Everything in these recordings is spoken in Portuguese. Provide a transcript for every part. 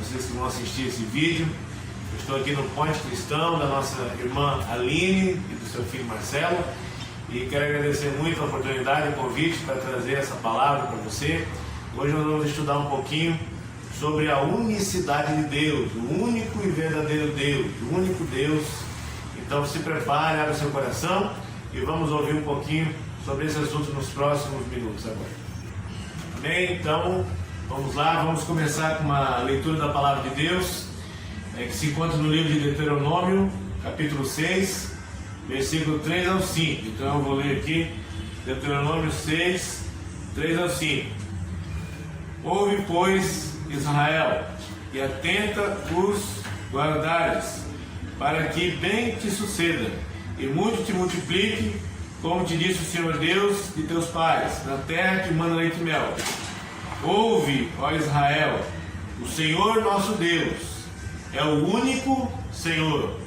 vocês que vão assistir esse vídeo. Eu estou aqui no Ponte Cristão, da nossa irmã Aline e do seu filho Marcelo, e quero agradecer muito a oportunidade e o convite para trazer essa palavra para você. Hoje nós vamos estudar um pouquinho sobre a unicidade de Deus, o único e verdadeiro Deus, o único Deus. Então se prepare, abra seu coração e vamos ouvir um pouquinho sobre esse assunto nos próximos minutos agora. Amém? Então vamos lá, vamos começar com uma leitura da palavra de Deus, que se encontra no livro de Deuteronômio, capítulo 6, versículo 3 ao 5. Então eu vou ler aqui, Deuteronômio 6, 3 ao 5. Ouve, pois, Israel, e atenta os guardares, para que bem te suceda, e muito te multiplique, como te disse o Senhor Deus de teus pais, na terra que manda leite e mel. Ouve, ó Israel, o Senhor nosso Deus é o único Senhor.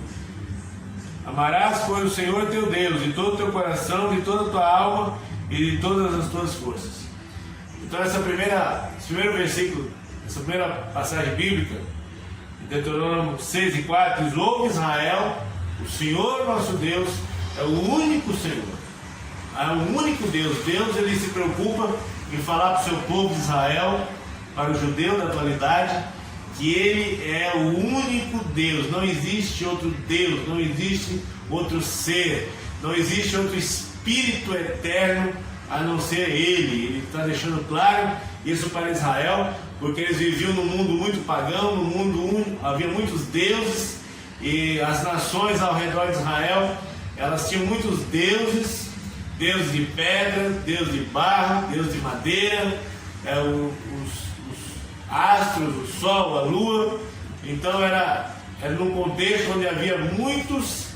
Amarás, pois, o Senhor teu Deus de todo o teu coração, de toda a tua alma e de todas as tuas forças. Então esse primeiro versículo, essa primeira passagem bíblica, Deuteronômio 6 e 4, diz: ouve Israel, o Senhor nosso Deus é o único Senhor. É o único Deus. Deus, ele se preocupa em falar para o seu povo de Israel, para o judeu da atualidade, que ele é o único Deus. Não existe outro Deus, não existe outro ser, não existe outro Espírito eterno a não ser Ele. Ele está deixando claro isso para Israel, porque eles viviam num mundo muito pagão, num mundo havia muitos deuses, e as nações ao redor de Israel, elas tinham muitos deuses, deuses de pedra, deus de barro, deus de madeira, os astros, o sol, a lua. Então era num contexto onde havia muitos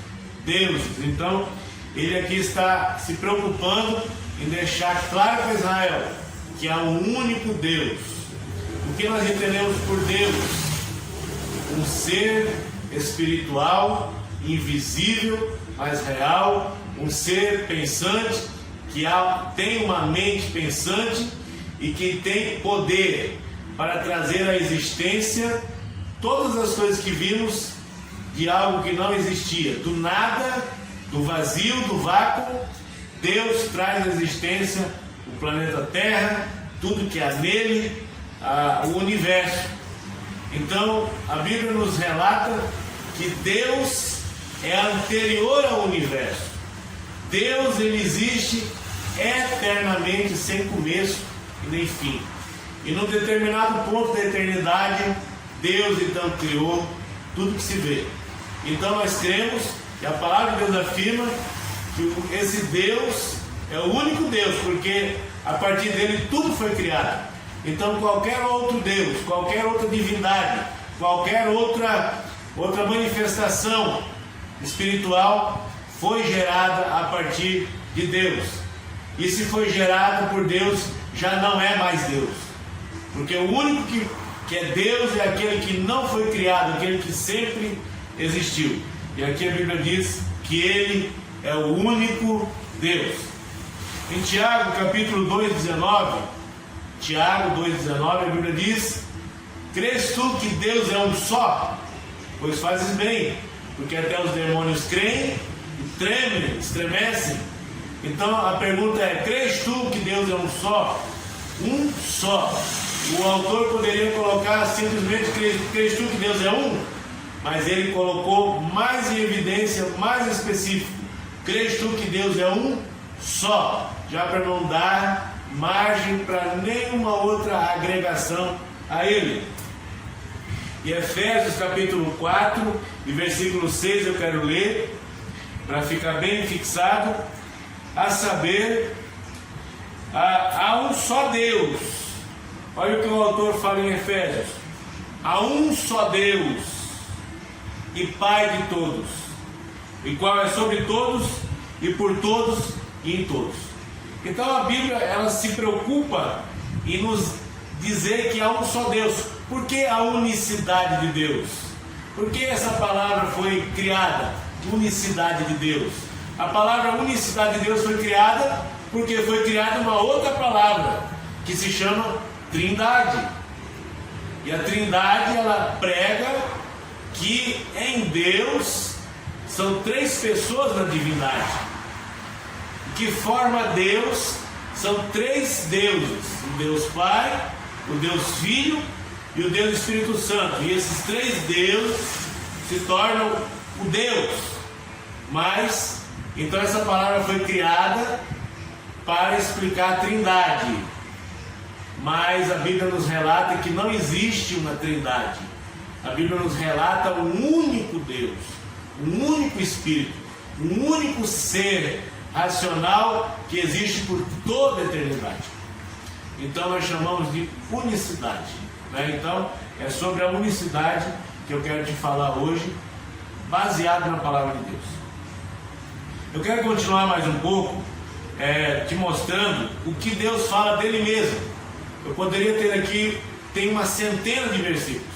deuses. Então ele aqui está se preocupando em deixar claro para Israel que há um único Deus. O que nós entendemos por Deus? Um ser espiritual, invisível, mas real, um ser pensante, que tem uma mente pensante e que tem poder para trazer à existência todas as coisas que vimos de algo que não existia, do nada, do vazio, do vácuo. Deus traz à existência o planeta Terra, tudo que há nele, o universo. Então a Bíblia nos relata que Deus é anterior ao universo. Deus, ele existe eternamente, sem começo e nem fim. E num determinado ponto da eternidade, Deus então criou tudo que se vê. Então nós cremos que a palavra de Deus afirma que esse Deus é o único Deus, porque a partir dele tudo foi criado. Então qualquer outro Deus, qualquer outra divindade, qualquer outra manifestação espiritual foi gerada a partir de Deus. E se foi gerada por Deus, já não é mais Deus. Porque o único que é Deus é aquele que não foi criado, aquele que sempre existiu. E aqui a Bíblia diz que Ele é o único Deus. Em Tiago, capítulo 2:19, Tiago 2:19, a Bíblia diz: crês tu que Deus é um só? Pois fazes bem, porque até os demônios creem e tremem, estremecem. Então a pergunta é: crês tu que Deus é um só? Um só. O autor poderia colocar simplesmente: crês tu que Deus é um? Mas ele colocou mais em evidência, mais específico: crês tu que Deus é um só? Já para não dar margem para nenhuma outra agregação a ele. E Efésios capítulo 4 e versículo 6 eu quero ler, para ficar bem fixado, a saber, há um só Deus. Olha o que o autor fala em Efésios: há um só Deus e Pai de todos, e qual é sobre todos e por todos e em todos. Então a Bíblia, ela se preocupa em nos dizer que há um só Deus. Por que a unicidade de Deus? Por que essa palavra foi criada? Unicidade de Deus. A palavra unicidade de Deus foi criada porque foi criada uma outra palavra que se chama Trindade. E a Trindade, ela prega que em Deus são três pessoas na divindade. Que forma Deus são três deuses: o Deus Pai, o Deus Filho e o Deus Espírito Santo. E esses três deuses se tornam o Deus. Mas, então essa palavra foi criada para explicar a Trindade. Mas a Bíblia nos relata que não existe uma Trindade. A Bíblia nos relata um único Deus, um único Espírito, um único ser racional que existe por toda a eternidade. Então nós chamamos de unicidade, né? Então é sobre a unicidade que eu quero te falar hoje, baseado na palavra de Deus. Eu quero continuar mais um pouco te mostrando o que Deus fala dele mesmo. Eu poderia ter aqui, tem uma centena de versículos,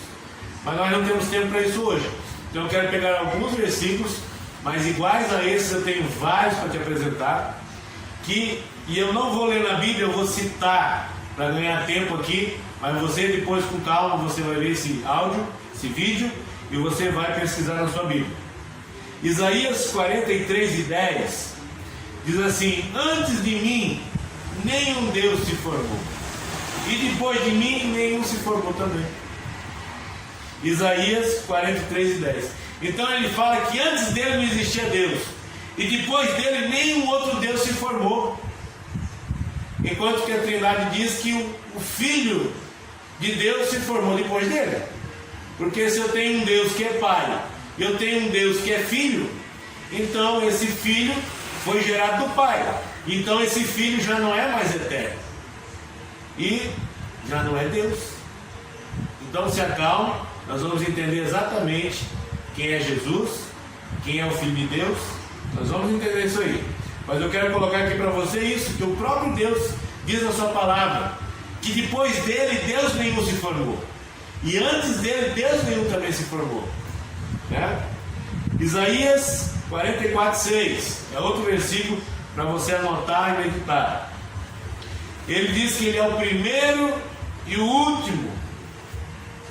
mas nós não temos tempo para isso hoje. Então eu quero pegar alguns versículos, mas iguais a esses eu tenho vários para te apresentar, e eu não vou ler na Bíblia, eu vou citar para ganhar tempo aqui, mas você depois com calma, você vai ver esse áudio, esse vídeo, e você vai pesquisar na sua Bíblia. Isaías 43:10 diz assim: antes de mim nenhum Deus se formou, e depois de mim nenhum se formou também. Isaías 43:10. Então ele fala que antes dele não existia Deus, e depois dele nenhum outro Deus se formou. Enquanto que a Trindade diz que o Filho de Deus se formou depois dele. Porque se eu tenho um Deus que é Pai, eu tenho um Deus que é Filho, então esse Filho foi gerado do Pai. Então esse Filho já não é mais eterno, e já não é Deus. Então se acalma, nós vamos entender exatamente quem é Jesus, quem é o Filho de Deus. Nós vamos entender isso aí. Mas eu quero colocar aqui para você isso, que o próprio Deus diz na sua palavra, que depois dele Deus nenhum se formou, e antes dele Deus nenhum também se formou, né? Isaías 44:6 é outro versículo para você anotar e meditar. Ele diz que ele é o primeiro e o último.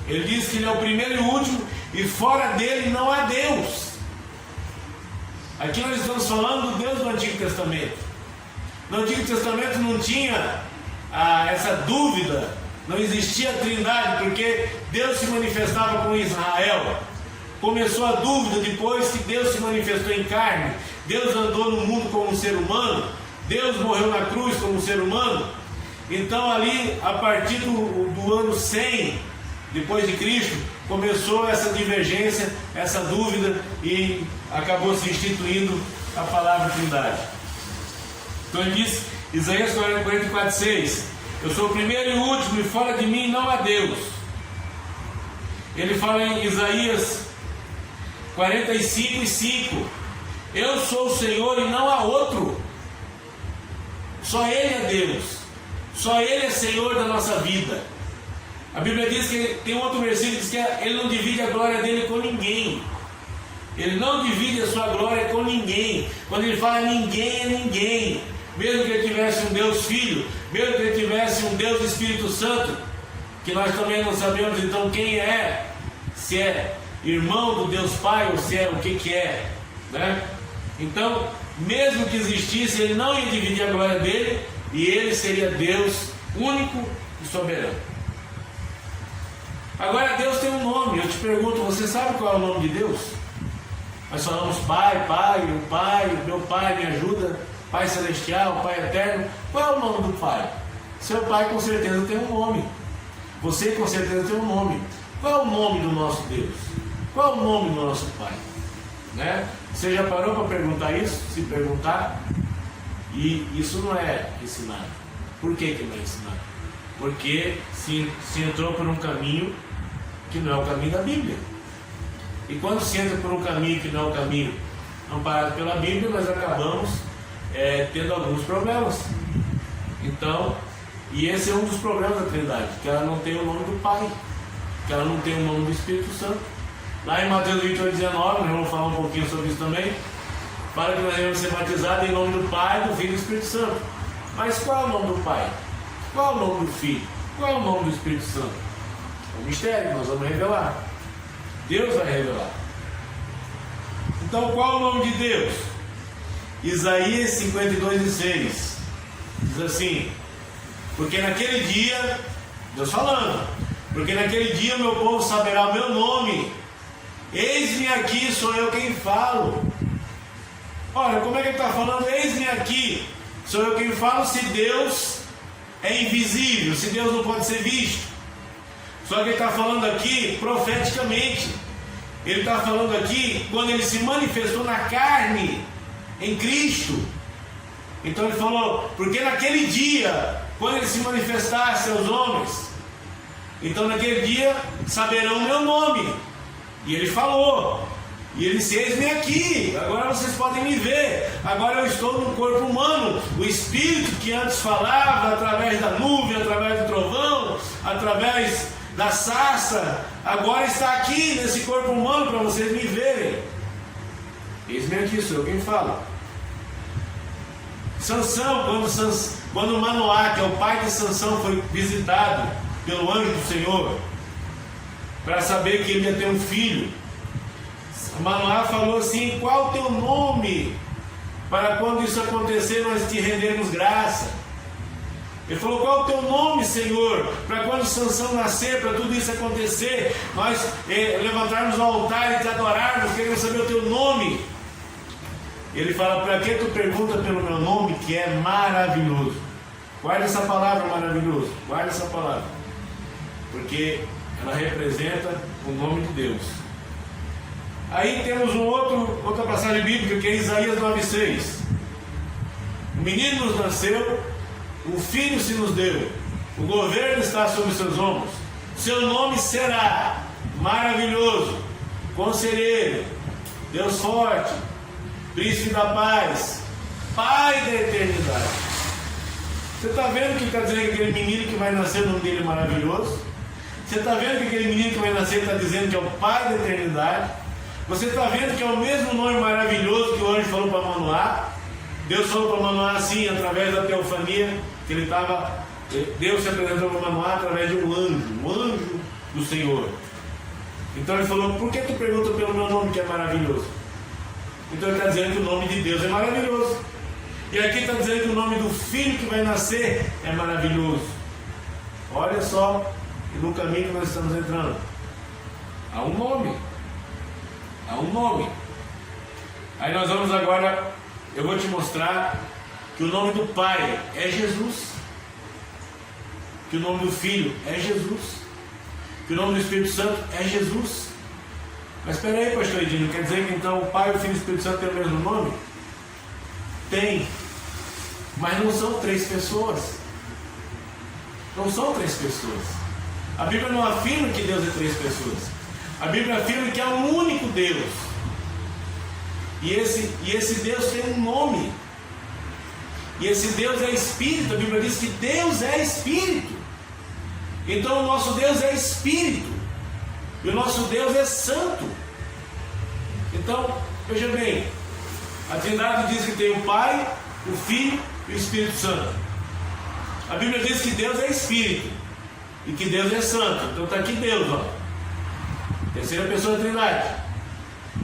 Ele diz que ele é o primeiro e o último, e fora dele não há Deus. Aqui nós estamos falando do Deus do Antigo Testamento. No Antigo Testamento não tinha essa dúvida, não existia a Trindade, porque Deus se manifestava com Israel. Começou a dúvida depois que Deus se manifestou em carne. Deus andou no mundo como um ser humano, Deus morreu na cruz como um ser humano. Então ali, a partir do ano 100 depois de Cristo, começou essa divergência, essa dúvida, e acabou se instituindo a palavra Trindade. Então ele diz, Isaías 44:6, eu sou o primeiro e o último, e fora de mim não há Deus. Ele fala em Isaías 45:5, eu sou o Senhor e não há outro. Só Ele é Deus, só Ele é Senhor da nossa vida. A Bíblia diz que tem um outro versículo que diz que Ele não divide a glória dele com ninguém. Ele não divide a sua glória com ninguém. Quando ele fala ninguém, é ninguém. Mesmo que ele tivesse um Deus Filho, mesmo que ele tivesse um Deus Espírito Santo, que nós também não sabemos então quem é, se é irmão do Deus Pai ou se é o que é, né? Então, mesmo que existisse, ele não ia dividir a glória dele, e ele seria Deus único e soberano. Agora Deus tem um nome. Eu te pergunto, você sabe qual é o nome de Deus? Nós falamos Pai, Pai, meu Pai me ajuda, Pai Celestial, Pai Eterno. Qual é o nome do Pai? Seu Pai com certeza tem um nome. Você com certeza tem um nome. Qual é o nome do nosso Deus? Qual é o nome do nosso Pai? Né? Você já parou para perguntar isso? Se perguntar? E isso não é ensinado. Por que não é ensinado? Porque se entrou por um caminho que não é o caminho da Bíblia. E quando se entra por um caminho que não é o caminho amparado pela Bíblia, nós acabamos tendo alguns problemas. Então, e esse é um dos problemas da Trindade, que ela não tem o nome do Pai, que ela não tem o nome do Espírito Santo. Lá em Mateus 28:19, nós vamos falar um pouquinho sobre isso também, fala que nós devemos ser batizados em nome do Pai, do Filho e do Espírito Santo. Mas qual é o nome do Pai? Qual é o nome do Filho? Qual é o nome do Espírito Santo? É um mistério que nós vamos revelar. Deus vai revelar. Então, qual é o nome de Deus? Isaías 52:6 diz assim: porque naquele dia, Deus falando, porque naquele dia o meu povo saberá o meu nome. Eis-me aqui, sou eu quem falo. Olha, como é que ele está falando? Eis-me aqui, sou eu quem falo, se Deus é invisível, se Deus não pode ser visto. Só que ele está falando aqui profeticamente. Ele está falando aqui quando ele se manifestou na carne, em Cristo. Então ele falou, porque naquele dia, quando ele se manifestasse aos homens, então naquele dia saberão o meu nome. E ele falou, e ele disse: eis-me aqui, agora vocês podem me ver, agora eu estou no corpo humano. O Espírito que antes falava através da nuvem, através do trovão, através da sarça, agora está aqui nesse corpo humano para vocês me verem. Eis-me aqui, sou eu quem fala. Sansão, quando Manoá, que é o pai de Sansão, foi visitado pelo anjo do Senhor para saber que ele ia ter um filho, Manoá falou assim: qual o teu nome, para quando isso acontecer nós te rendermos graça? Ele falou: qual o teu nome, Senhor, para quando Sansão nascer, para tudo isso acontecer, nós levantarmos o altar e te adorarmos, queremos saber o teu nome. Ele fala: para que tu pergunta pelo meu nome, que é maravilhoso? Guarda essa palavra, maravilhoso, guarda essa palavra, porque ela representa o nome de Deus. Aí temos outra passagem bíblica, que é Isaías 9:6. O menino nos nasceu, o filho se nos deu, o governo está sobre seus ombros, seu nome será maravilhoso, conselheiro, Deus forte, príncipe da paz, pai da eternidade. Você está vendo que está dizendo que aquele menino que vai nascer, o nome dele é maravilhoso? Você está vendo que aquele menino que vai nascer está dizendo que é o pai da eternidade? Você está vendo que é o mesmo nome maravilhoso que o anjo falou para Manoá? Deus falou para Manoá assim, através da teofania, que ele estava. Deus se apresentou para Manoá através de um anjo do Senhor. Então ele falou: por que tu pergunta pelo meu nome que é maravilhoso? Então ele está dizendo que o nome de Deus é maravilhoso. E aqui está dizendo que o nome do filho que vai nascer é maravilhoso. Olha só no caminho que nós estamos entrando. Há um nome. Há um nome. Aí nós vamos agora, eu vou te mostrar que o nome do Pai é Jesus, que o nome do Filho é Jesus, que o nome do Espírito Santo é Jesus. Mas espera aí, pastor Edinho, quer dizer que então o Pai, o Filho e o Espírito Santo têm o mesmo nome? Tem, mas não são três pessoas. Não são três pessoas. A Bíblia não afirma que Deus é três pessoas. A Bíblia afirma que há um único Deus. E esse Deus tem um nome. E esse Deus é Espírito. A Bíblia diz que Deus é Espírito. Então o nosso Deus é Espírito. E o nosso Deus é Santo. Então, veja bem, a Trindade diz que tem o Pai, o Filho e o Espírito Santo. A Bíblia diz que Deus é Espírito e que Deus é Santo. Então está aqui Deus, ó. Terceira pessoa da Trindade.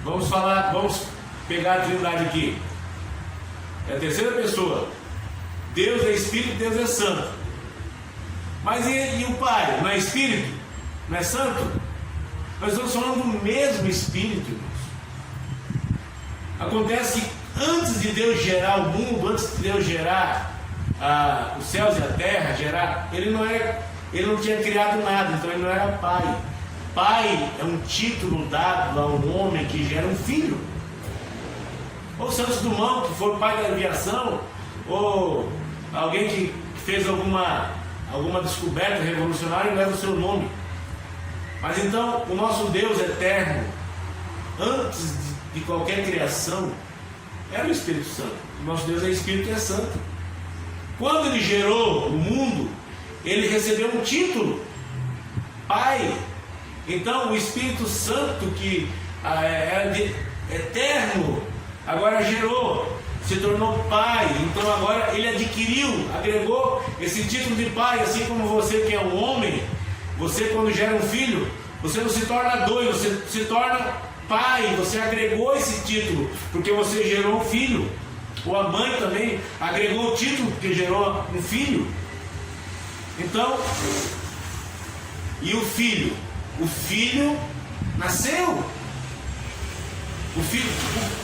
Vamos pegar a Trindade aqui. É a terceira pessoa. Deus é Espírito, Deus é Santo. Mas e o Pai? Não é Espírito? Não é Santo? Nós estamos falando do mesmo Espírito, irmãos. Acontece que antes de Deus gerar o mundo, antes de Deus gerar os céus e a terra, ele não tinha criado nada, então ele não era Pai. Pai é um título dado a um homem que gera um filho. Ou Santos Dumont, que foi pai da aviação, ou alguém que fez alguma descoberta revolucionária e leva o seu nome. Mas então, o nosso Deus eterno, antes de qualquer criação, era o Espírito Santo. O nosso Deus é Espírito e é Santo. Quando ele gerou o mundo, ele recebeu um título, Pai. Então o Espírito Santo, que era eterno, agora gerou, se tornou Pai. Então agora ele agregou esse título de Pai, assim como você que é um homem, Você, quando gera um filho, você não se torna doido, você se torna pai. Você agregou esse título porque você gerou um filho. Ou a mãe também agregou o título porque gerou um filho. Então, e o filho? O filho nasceu. O filho,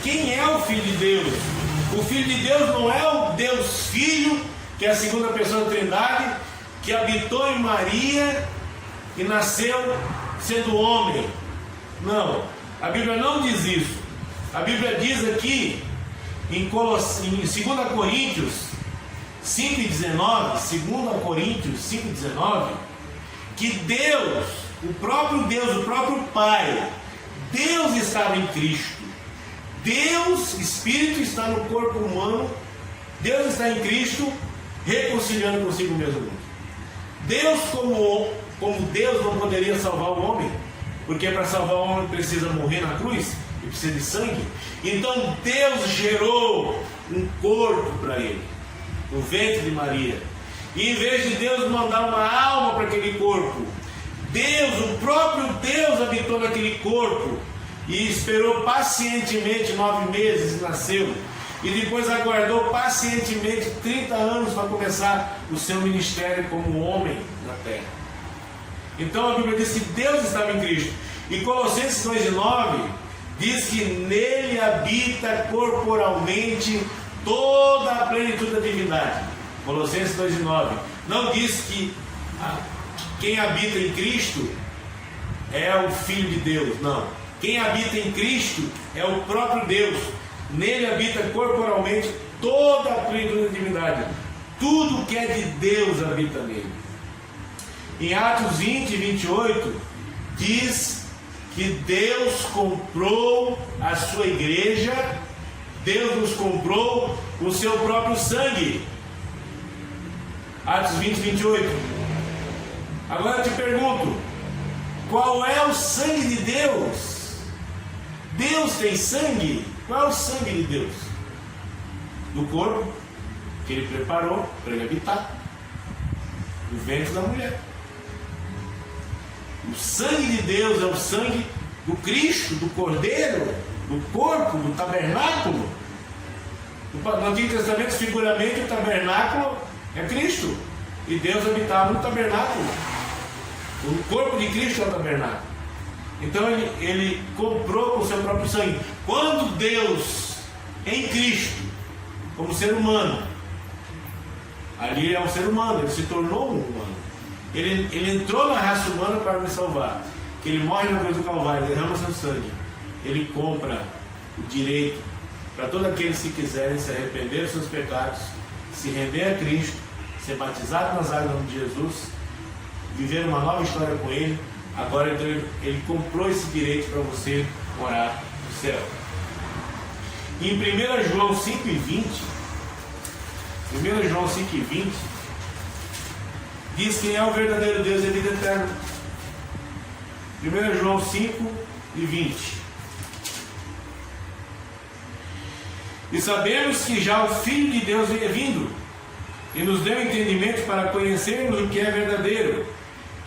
quem é o Filho de Deus? O Filho de Deus não é o Deus Filho, que é a segunda pessoa da Trindade, que habitou em Maria e nasceu sendo homem. Não, a Bíblia não diz isso. A Bíblia diz aqui em 2 Coríntios 5,19, 2 Coríntios 5,19, que Deus, o próprio Deus, o próprio Pai, Deus estava em Cristo. Deus, Espírito, está no corpo humano. Deus está em Cristo, reconciliando consigo mesmo. Deus, como Deus, não poderia salvar o homem, porque para salvar o homem precisa morrer na cruz e precisa de sangue. Então Deus gerou um corpo para ele, no ventre de Maria. E em vez de Deus mandar uma alma para aquele corpo, Deus, o próprio Deus, habitou naquele corpo e esperou pacientemente 9 meses e nasceu. E depois aguardou pacientemente 30 anos para começar o seu ministério como homem na terra. Então a Bíblia diz que Deus estava em Cristo. E Colossenses 2,9 diz que nele habita corporalmente toda a plenitude da divindade. Colossenses 2,9 não diz que quem habita em Cristo é o Filho de Deus, não. Quem habita em Cristo é o próprio Deus. Nele habita corporalmente toda a plenitude da divindade. Tudo que é de Deus habita nele. Em Atos 20, 28 diz que Deus comprou a sua igreja. Deus nos comprou com o seu próprio sangue. Atos 20, 28. Agora eu te pergunto, qual é o sangue de Deus? Deus tem sangue? Qual é o sangue de Deus? Do corpo que Ele preparou para Ele habitar, o ventre da mulher. O sangue de Deus é o sangue do Cristo, do Cordeiro, do corpo, do tabernáculo. No Antigo Testamento, figuramente, o tabernáculo é Cristo. E Deus habitava no tabernáculo. O corpo de Cristo é o tabernáculo. Então ele comprou com o seu próprio sangue. Quando Deus, em Cristo, como ser humano, ali é um ser humano, ele se tornou um humano. Ele entrou na raça humana para me salvar. Que ele morre na cruz do Calvário, derrama seu sangue. Ele compra o direito para todos aqueles que quiserem se arrepender dos seus pecados, se render a Cristo, ser batizado nas águas de Jesus, viver uma nova história com Ele. Agora então, ele comprou esse direito para você morar no céu. Em 1 João 5,20, 1 João 5,20, diz quem é o verdadeiro Deus e a vida eterna. 1 João 5,20. E sabemos que já o Filho de Deus veio vindo, e nos deu entendimento para conhecermos o que é verdadeiro.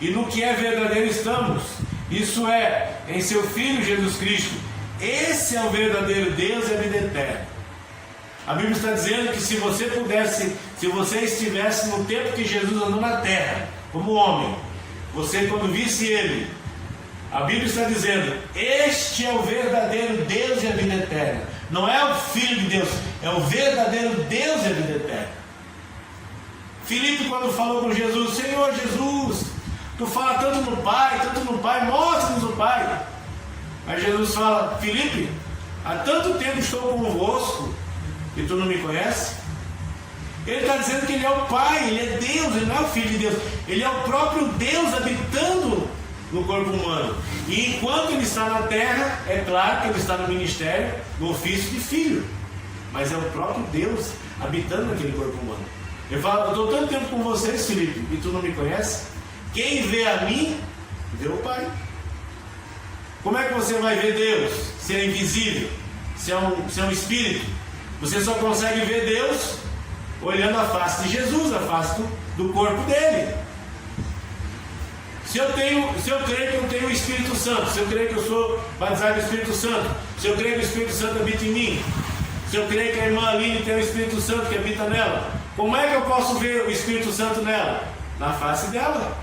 E no que é verdadeiro estamos, isso é, em seu Filho Jesus Cristo. Esse é o verdadeiro Deus e a vida eterna. A Bíblia está dizendo que se você estivesse no tempo que Jesus andou na terra, como homem, você quando visse Ele, a Bíblia está dizendo, este é o verdadeiro Deus e a vida eterna. Não é o Filho de Deus, é o verdadeiro Deus e a vida eterna. Filipe, quando falou com Jesus, Senhor Jesus, tu fala tanto no Pai, mostra-nos o Pai. Aí Jesus fala, Filipe, há tanto tempo estou convosco e tu não me conheces? Ele está dizendo que Ele é o Pai, Ele é Deus, Ele não é o Filho de Deus. Ele é o próprio Deus habitando no corpo humano. E enquanto Ele está na terra, é claro que Ele está no ministério, no ofício de Filho. Mas é o próprio Deus habitando naquele corpo humano. Ele fala, eu estou tanto tempo com vocês, Filipe, e tu não me conheces? Quem vê a mim, vê o Pai. Como é que você vai ver Deus se é invisível, se é um espírito? Você só consegue ver Deus olhando a face de Jesus, a face do corpo dele. Se eu creio que eu tenho o Espírito Santo, se eu creio que eu sou batizado no Espírito Santo, se eu creio que o Espírito Santo habita em mim, se eu creio que a irmã Aline tem o Espírito Santo que habita nela, como é que eu posso ver o Espírito Santo nela? Na face dela.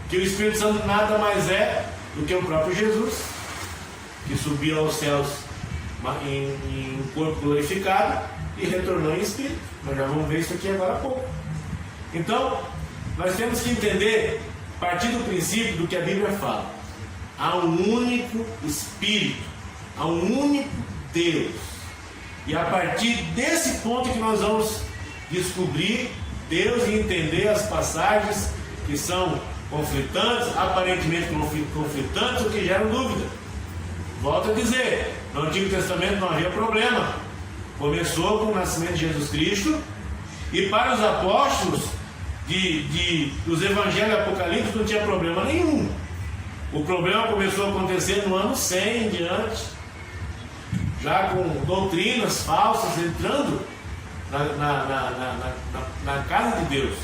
Que o Espírito Santo nada mais é do que o próprio Jesus, que subiu aos céus em um corpo glorificado e retornou em Espírito. Nós já vamos ver isso aqui agora há pouco. Então, nós temos que entender, a partir do princípio do que a Bíblia fala. Há um único Espírito, há um único Deus. E a partir desse ponto que nós vamos descobrir Deus e entender as passagens que são conflitantes, aparentemente conflitantes, ou que geram dúvida. Volto a dizer, no Antigo Testamento não havia problema. Começou com o nascimento de Jesus Cristo, e para os apóstolos dos evangelhos apocalípticos não tinha problema nenhum. O problema começou a acontecer no ano 100 em diante, já com doutrinas falsas entrando na casa de Deus.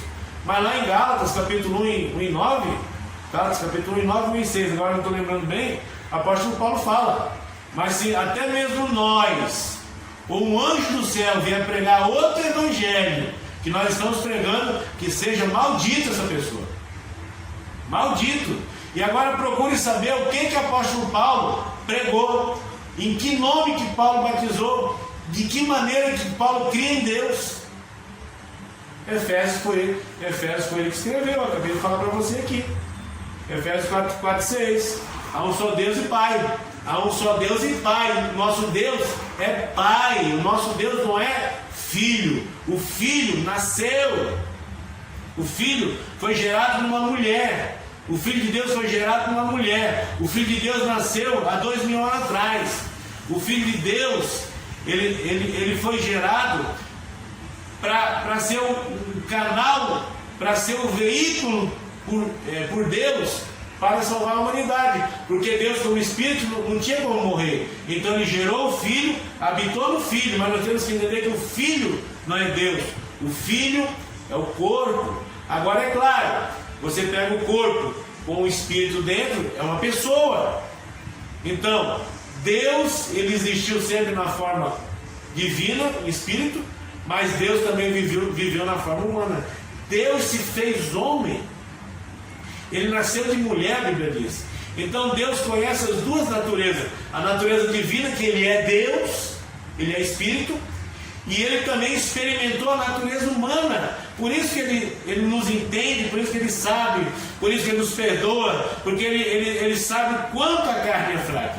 Mas lá em Gálatas, capítulo 1 e 9, Gálatas, capítulo 1 e 9 e 6, agora não estou lembrando bem, o apóstolo Paulo fala: mas se até mesmo nós, ou um anjo do céu, vier pregar outro evangelho que nós estamos pregando, que seja maldita essa pessoa. Maldito. E agora procure saber o que o apóstolo Paulo pregou, em que nome que Paulo batizou, de que maneira que Paulo cria em Deus. Efésios foi ele que escreveu, eu acabei de falar para você aqui. Efésios 4:6. Há um só Deus e Pai. Há um só Deus e Pai. O nosso Deus é Pai. O nosso Deus não é Filho. O Filho nasceu. O Filho foi gerado numa mulher. O Filho de Deus foi gerado numa mulher. O Filho de Deus nasceu há 2000 anos atrás. O Filho de Deus, ele foi gerado para ser um canal, para ser um veículo por Deus para salvar a humanidade, porque Deus, como Espírito, não tinha como morrer. Então ele gerou o Filho, habitou no Filho, mas nós temos que entender que o Filho não é Deus, o Filho é o corpo. Agora é claro, você pega o corpo com o Espírito dentro, é uma pessoa. Então Deus, ele existiu sempre na forma divina, Espírito, mas Deus também viveu na forma humana. Deus se fez homem. Ele nasceu de mulher, a Bíblia diz. Então Deus conhece as duas naturezas. A natureza divina, que Ele é Deus, Ele é Espírito, e Ele também experimentou a natureza humana. Por isso que Ele nos entende, por isso que Ele sabe, por isso que Ele nos perdoa, porque Ele sabe quanto a carne é fraca.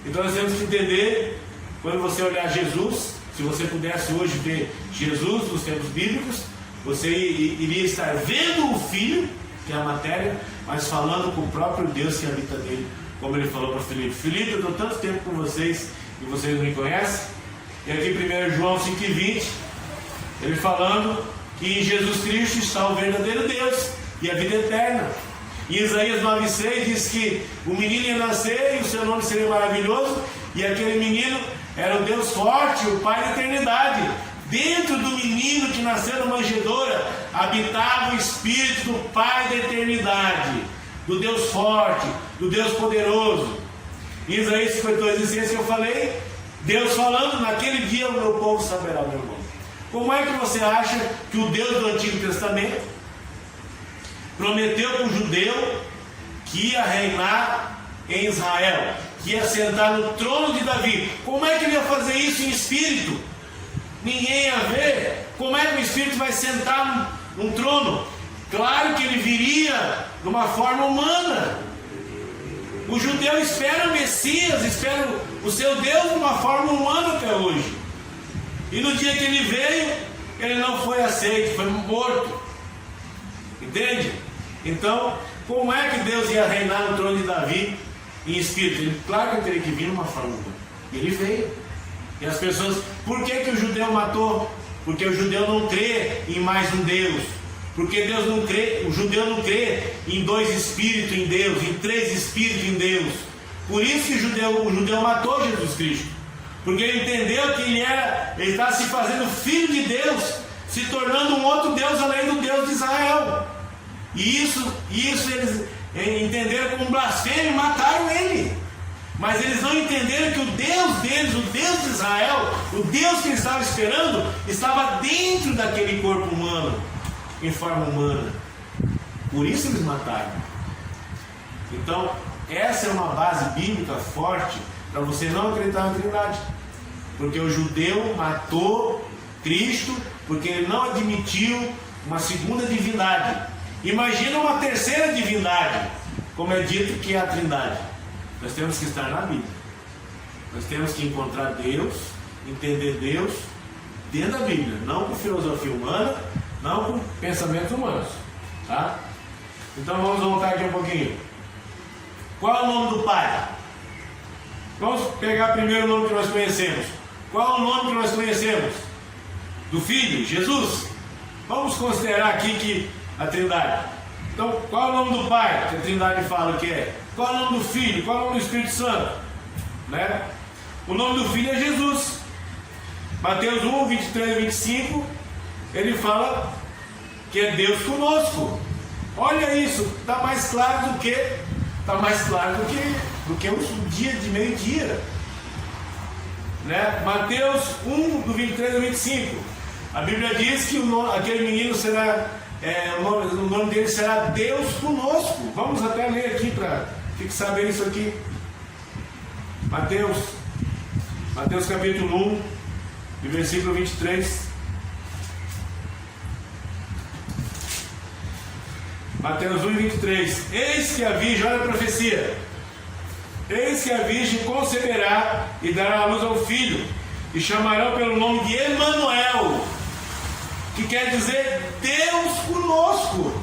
Então nós temos que entender, quando você olhar Jesus, se você pudesse hoje ver Jesus nos tempos bíblicos, você iria estar vendo o Filho, que é a matéria, mas falando com o próprio Deus que habita nele, como ele falou para Filipe: Filipe, eu estou tanto tempo com vocês e vocês não me conhecem. E aqui em 1 João 5,20, ele falando que em Jesus Cristo está o verdadeiro Deus e a vida eterna. Em Isaías 9,6 diz que o menino ia nascer e o seu nome seria maravilhoso, e aquele menino era o Deus forte, o Pai da eternidade. Dentro do menino que nasceu na manjedoura habitava o Espírito do Pai da eternidade, do Deus forte, do Deus poderoso. Em Isaías 52,6 que eu falei, Deus falando: naquele dia o meu povo saberá o meu nome. Como é que você acha que o Deus do Antigo Testamento prometeu para o judeu que ia reinar em Israel, que ia sentar no trono de Davi? Como é que ele ia fazer isso em espírito? Ninguém ia ver. Como é que o Espírito vai sentar num trono? Claro que ele viria de uma forma humana. O judeu espera o Messias, espera o seu Deus de uma forma humana até hoje. E no dia que ele veio, ele não foi aceito, foi morto. Entende? Então, como é que Deus ia reinar no trono de Davi em espírito? Claro que ele teria que vir de uma forma humana. E ele veio. E as pessoas, por que o judeu matou? Porque o judeu não crê em mais um Deus. Porque Deus não crê, o judeu não crê em dois espíritos em Deus, em três espíritos em Deus. Por isso que o judeu matou Jesus Cristo. Porque ele entendeu que ele estava se fazendo filho de Deus, se tornando um outro Deus além do Deus de Israel. E isso eles entenderam como blasfêmia e mataram ele. Mas eles não entenderam que o Deus deles, o Deus de Israel, o Deus que eles estavam esperando, estava dentro daquele corpo humano, em forma humana. Por isso eles mataram. Então, essa é uma base bíblica forte para você não acreditar na Trindade. Porque o judeu matou Cristo porque ele não admitiu uma segunda divindade. Imagina uma terceira divindade, como é dito que é a Trindade. Nós temos que estar na Bíblia. Nós temos que encontrar Deus, entender Deus dentro da Bíblia, não com filosofia humana, não com pensamentos humanos, tá? Então vamos voltar aqui um pouquinho. Qual é o nome do Pai? Vamos pegar primeiro o nome que nós conhecemos. Qual é o nome que nós conhecemos? Do Filho, Jesus. Vamos considerar aqui que a Trindade. Então, qual é o nome do Pai que a Trindade fala que é? Qual é o nome do Filho? Qual é o nome do Espírito Santo? Né? O nome do Filho é Jesus. Mateus 1, 23 e 25, ele fala que é Deus conosco. Olha isso, está mais claro do que o dia de meio-dia. Né? Mateus 1, do 23 ao 25. A Bíblia diz que aquele menino será, o nome dele será Deus conosco. Vamos até ler aqui para fixar bem isso aqui. Mateus capítulo 1, do versículo 23. Mateus 1, 23. Eis que a virgem, olha a profecia. Eis que a virgem conceberá e dará à luz ao filho, e chamarão pelo nome de Emanuel, que quer dizer Deus conosco.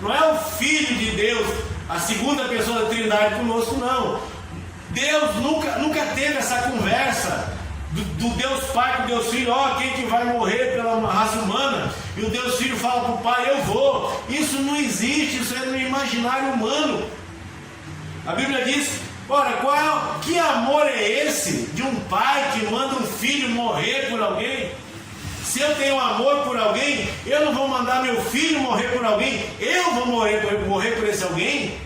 Não é o Filho de Deus, a segunda pessoa da Trindade conosco, não. Deus nunca teve essa conversa do Deus Pai com o Deus Filho. Quem que vai morrer pela raça humana? E o Deus Filho fala para o Pai, eu vou. Isso não existe, isso é no imaginário humano. A Bíblia diz, ora, que amor é esse de um pai que manda um filho morrer por alguém? Se eu tenho amor por alguém, eu não vou mandar meu filho morrer por alguém, eu vou morrer por esse alguém?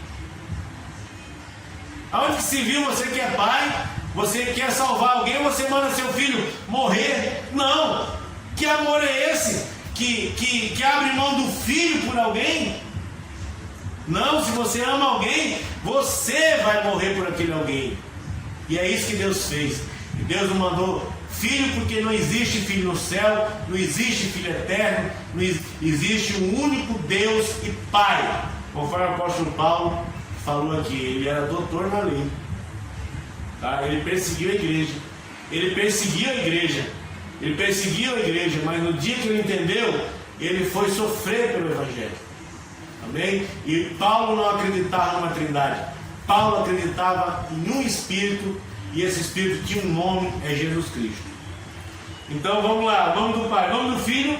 Aonde que se viu você que é pai, você quer salvar alguém, você manda seu filho morrer? Não! Que amor é esse que abre mão do filho por alguém? Não, se você ama alguém, você vai morrer por aquele alguém. E é isso que Deus fez. E Deus não mandou filho porque não existe filho no céu, não existe filho eterno, não existe um único Deus e Pai. Conforme o apóstolo Paulo falou aqui, ele era doutor na lei. Tá? Ele perseguiu a igreja. Ele perseguiu a igreja, mas no dia que ele entendeu, ele foi sofrer pelo Evangelho. Amém? E Paulo não acreditava numa Trindade. Paulo acreditava em um Espírito, e esse Espírito tinha um nome, é Jesus Cristo. Então vamos lá, nome do Pai, nome do Filho,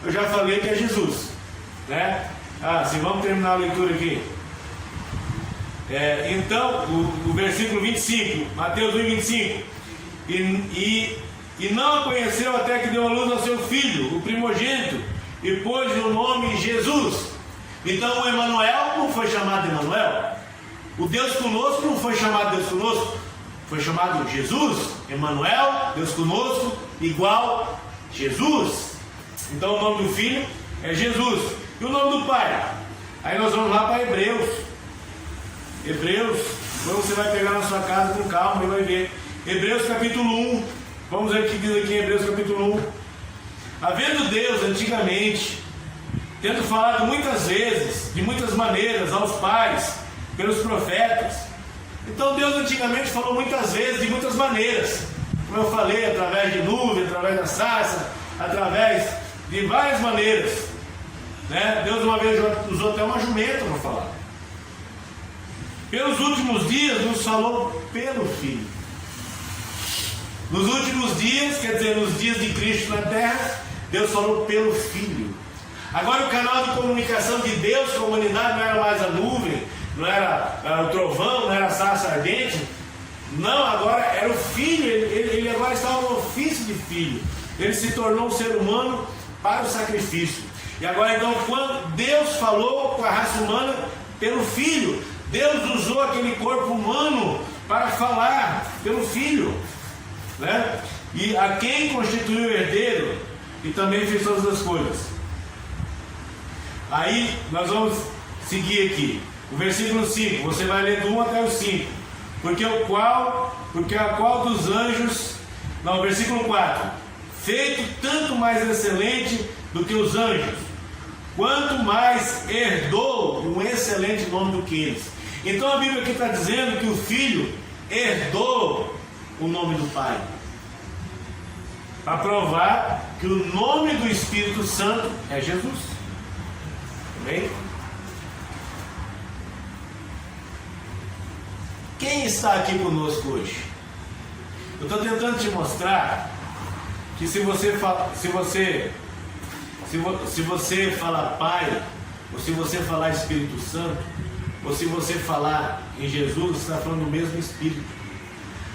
eu já falei que é Jesus, né? Vamos terminar a leitura aqui. Então, o versículo 25, Mateus 1, 25. E não a conheceu até que deu a luz ao seu filho, o primogênito, e pôs o nome Jesus. Então o Emanuel não foi chamado Emanuel. O Deus conosco não foi chamado Deus conosco. Foi chamado Jesus. Emanuel, Deus conosco, igual Jesus. Então o nome do filho é Jesus. E o nome do pai? Aí nós vamos lá para Hebreus. Você vai pegar na sua casa com calma e vai ver. Hebreus capítulo 1. Vamos ver o que diz aqui em Hebreus capítulo 1. Havendo Deus antigamente, tendo falado muitas vezes, de muitas maneiras, aos pais, pelos profetas. Então Deus antigamente falou muitas vezes, de muitas maneiras. Como eu falei, através de nuvem, através da sarça, através de várias maneiras. Né? Deus uma vez usou até uma jumenta para falar. Pelos últimos dias nos falou pelo Filho. Nos últimos dias, quer dizer, nos dias de Cristo na terra, Deus falou pelo Filho. Agora o canal de comunicação de Deus com a humanidade não era mais a nuvem, não era o trovão, não era a sarça ardente. Não, agora era o Filho. Ele agora estava no ofício de Filho. Ele se tornou um ser humano para o sacrifício. E agora então, quando Deus falou com a raça humana pelo Filho, Deus usou aquele corpo humano para falar pelo Filho, né? E a quem constituiu o herdeiro e também fez todas as coisas. Aí nós vamos seguir aqui o versículo 5, você vai ler do 1 até o 5. Porque a qual dos anjos, não, versículo 4, feito tanto mais excelente do que os anjos, quanto mais herdou um excelente nome do que eles. Então a Bíblia aqui está dizendo que o Filho herdou o nome do Pai, para provar que o nome do Espírito Santo é Jesus. Amém? Quem está aqui conosco hoje? Eu estou tentando te mostrar que se você falar Pai, ou se você falar Espírito Santo, ou se você falar em Jesus, você está falando do mesmo Espírito.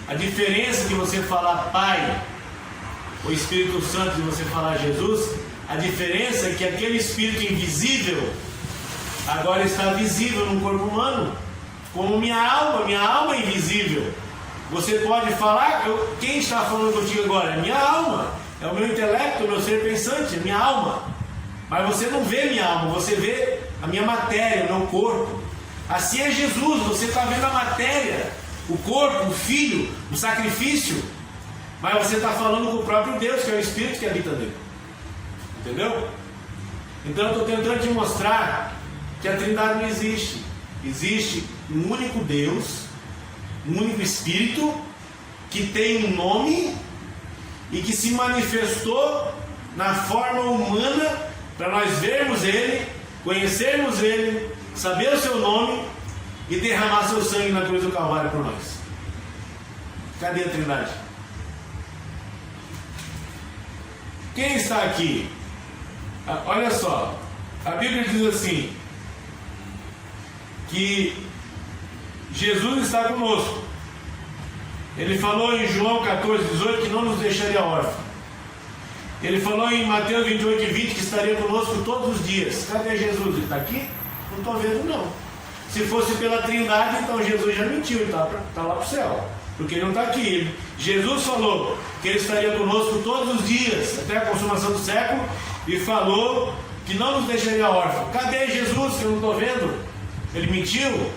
A diferença de você falar Pai ou Espírito Santo, de você falar Jesus, a diferença é que aquele Espírito invisível agora está visível no corpo humano, como minha alma é invisível. Você pode falar, quem está falando contigo agora? É minha alma, é o meu intelecto, o meu ser pensante, é minha alma. Mas você não vê minha alma, você vê a minha matéria, o meu corpo. Assim é Jesus, você está vendo a matéria, o corpo, o Filho, o sacrifício, mas você está falando com o próprio Deus, que é o Espírito que habita nele. Entendeu? Então eu estou tentando te mostrar que a Trindade não existe. Existe um único Deus, um único Espírito, que tem um nome e que se manifestou na forma humana para nós vermos Ele, conhecermos Ele, saber o seu nome e derramar seu sangue na cruz do Calvário por nós. Cadê a Trindade? Quem está aqui? Olha só, a Bíblia diz assim, que Jesus está conosco. Ele falou em João 14, 18 que não nos deixaria órfãos. Ele falou em Mateus 28 e 20 que estaria conosco todos os dias. Cadê Jesus? Ele está aqui? Não estou vendo não. Se fosse pela Trindade, então Jesus já mentiu, ele está lá para o céu, porque ele não está aqui. Jesus falou que ele estaria conosco todos os dias, até a consumação do século, e falou que não nos deixaria órfãos. Cadê Jesus que eu não estou vendo? Ele mentiu?